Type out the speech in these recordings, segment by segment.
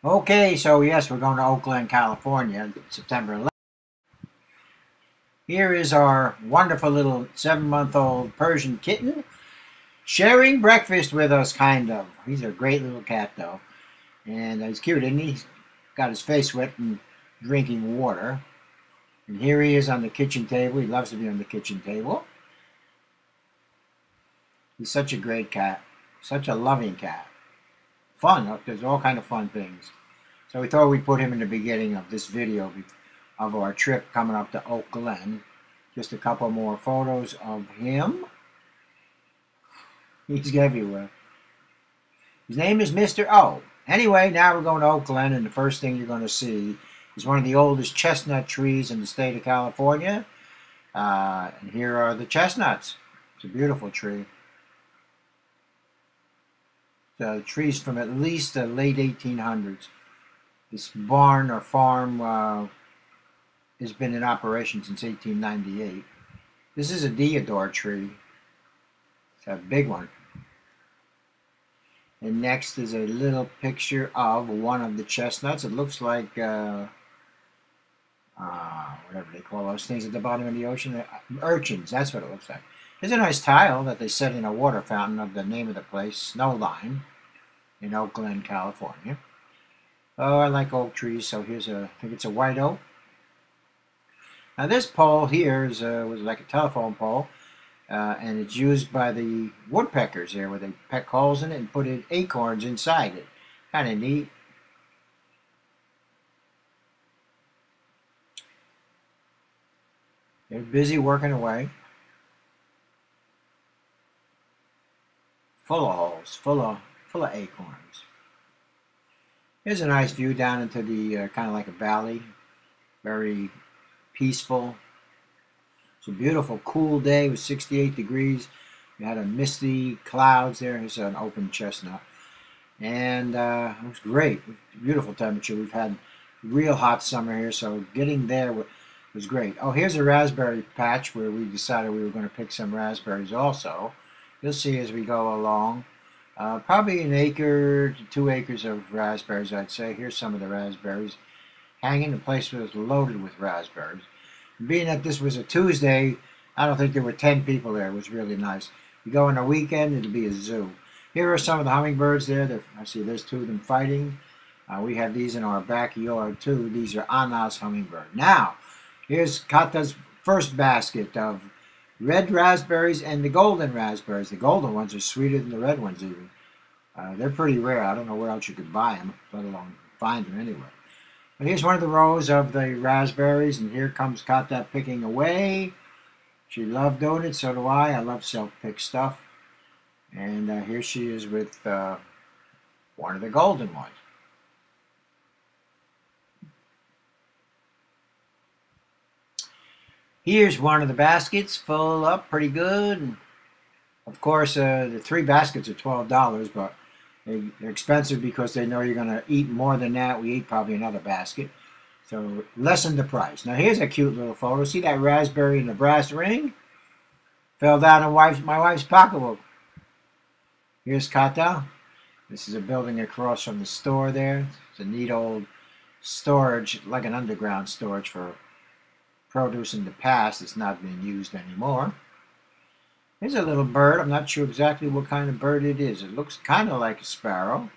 Okay, so yes, we're going to Glen California, September 11th. Here is our wonderful little 7-month-old Persian kitten sharing breakfast with us, kind of. He's a great little cat, though. And he's cute, isn't he? He's got his face wet and drinking water. And here he is on the kitchen table. He loves to be on the kitchen table. He's such a great cat. Such a loving cat. Fun. There's all kind of fun things. So we thought we'd put him in the beginning of this video of our trip coming up to Oak Glen. Just a couple more photos of him. He's everywhere. His name is Mr. O. Anyway, now we're going to Oak Glen, and the first thing you're going to see is one of the oldest chestnut trees in the state of California. And here are the chestnuts. It's a beautiful tree. The tree's from at least the late 1800s. This barn or farm has been in operation since 1898. This is a deodar tree. It's a big one. And next is a little picture of one of the chestnuts. It looks like whatever they call those things at the bottom of the ocean. Urchins, that's what it looks like. There's a nice tile that they set in a water fountain of the name of the place, Snowline, in Oak Glen, California. Oh, I like oak trees, so here's I think it's a white oak. Now this pole here was like a telephone pole, and it's used by the woodpeckers there, where they peck holes in it and put acorns inside it. Kind of neat. They're busy working away. Full of holes, full of acorns. Here's a nice view down into the kind of like a valley. Very peaceful. It's a beautiful, cool day. It was 68 degrees. We had a misty clouds there. Here's an open chestnut. And it was great. It was beautiful temperature. We've had real hot summer here, so getting there was great. Oh, here's a raspberry patch where we decided we were going to pick some raspberries also. You'll see as we go along. Probably an acre to 2 acres of raspberries, I'd say. Here's some of the raspberries hanging. The place was loaded with raspberries. Being that this was a Tuesday, I don't think there were 10 people there. It was really nice. You go on a weekend, it'll be a zoo. Here are some of the hummingbirds there. I see there's 2 of them fighting. We have these in our backyard too. These are Anna's hummingbird. Now, here's Kata's first basket of red raspberries and the golden raspberries. The golden ones are sweeter than the red ones even. They're pretty rare. I don't know where else you could buy them, let alone find them anywhere. But here's one of the rows of the raspberries, and here comes Kata picking away. She loved doing it, so do I. I love self-pick stuff. And here she is with one of the golden ones. Here's one of the baskets, full up, pretty good. And of course, the 3 baskets are $12, but they're expensive because they know you're going to eat more than that. We ate probably another basket. So lessen the price. Now here's a cute little photo. See that raspberry in the brass ring? Fell down in my wife's pocketbook. Here's Kata. This is a building across from the store there. It's a neat old storage, like an underground storage for produce in the past. It's not being used anymore. Here's a little bird. I'm not sure exactly what kind of bird it is. It looks kind of like a sparrow.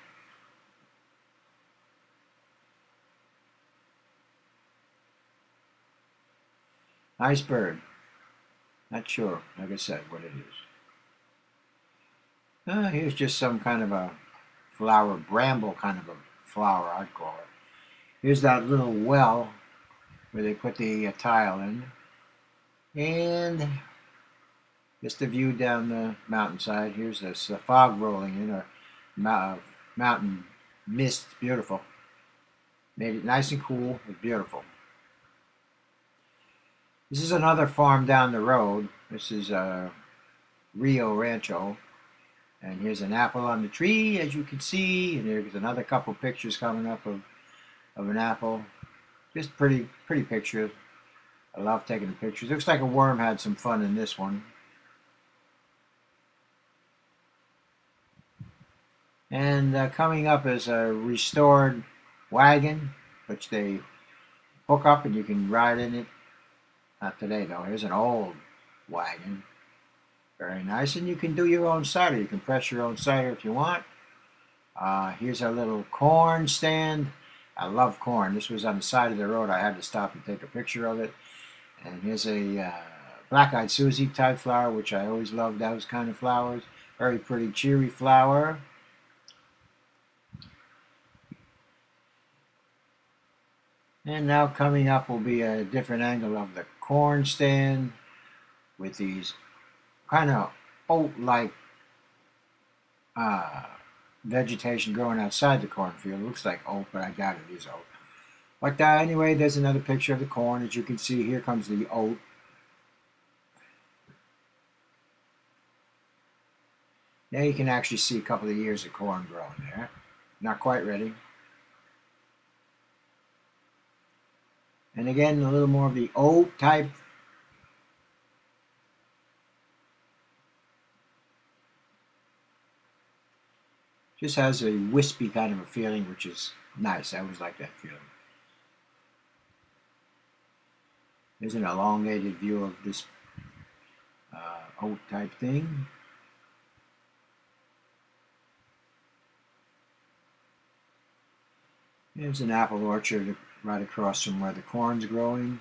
Nice bird. Not sure, like I said, what it is. Here's just some kind of a flower, bramble kind of a flower, I'd call it. Here's that little well where they put the tile in. And just a view down the mountainside. Here's this fog rolling in, or mountain mist. It's beautiful. Made it nice and cool. It's beautiful. This is another farm down the road. This is Rio Rancho. And here's an apple on the tree, as you can see. And there's another couple pictures coming up of an apple. Just pretty pictures. I love taking the pictures. Looks like a worm had some fun in this one. And coming up is a restored wagon, which they hook up and you can ride in it. Not today though. Here's an old wagon. Very nice. And you can do your own cider. You can press your own cider if you want. Here's our little corn stand. I love corn. This was on the side of the road. I had to stop and take a picture of it. And here's a black-eyed Susie type flower, which I always loved those kind of flowers. Very pretty, cheery flower. And now coming up will be a different angle of the corn stand with these kind of oat-like vegetation growing outside the cornfield. It looks like oat, but I doubt it is oat. But anyway, there's another picture of the corn. As you can see, here comes the oat. Now you can actually see a couple of years of corn growing there. Not quite ready. And again, a little more of the oat type. Just has a wispy kind of a feeling, which is nice. I always like that feeling. There's an elongated view of this oat type thing. There's an apple orchard right across from where the corn's growing.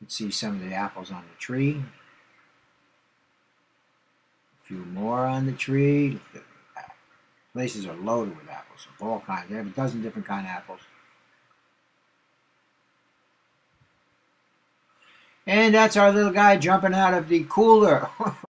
You can see some of the apples on the tree. A few more on the tree. The places are loaded with apples of all kinds. They have a dozen different kind of apples. And that's our little guy jumping out of the cooler.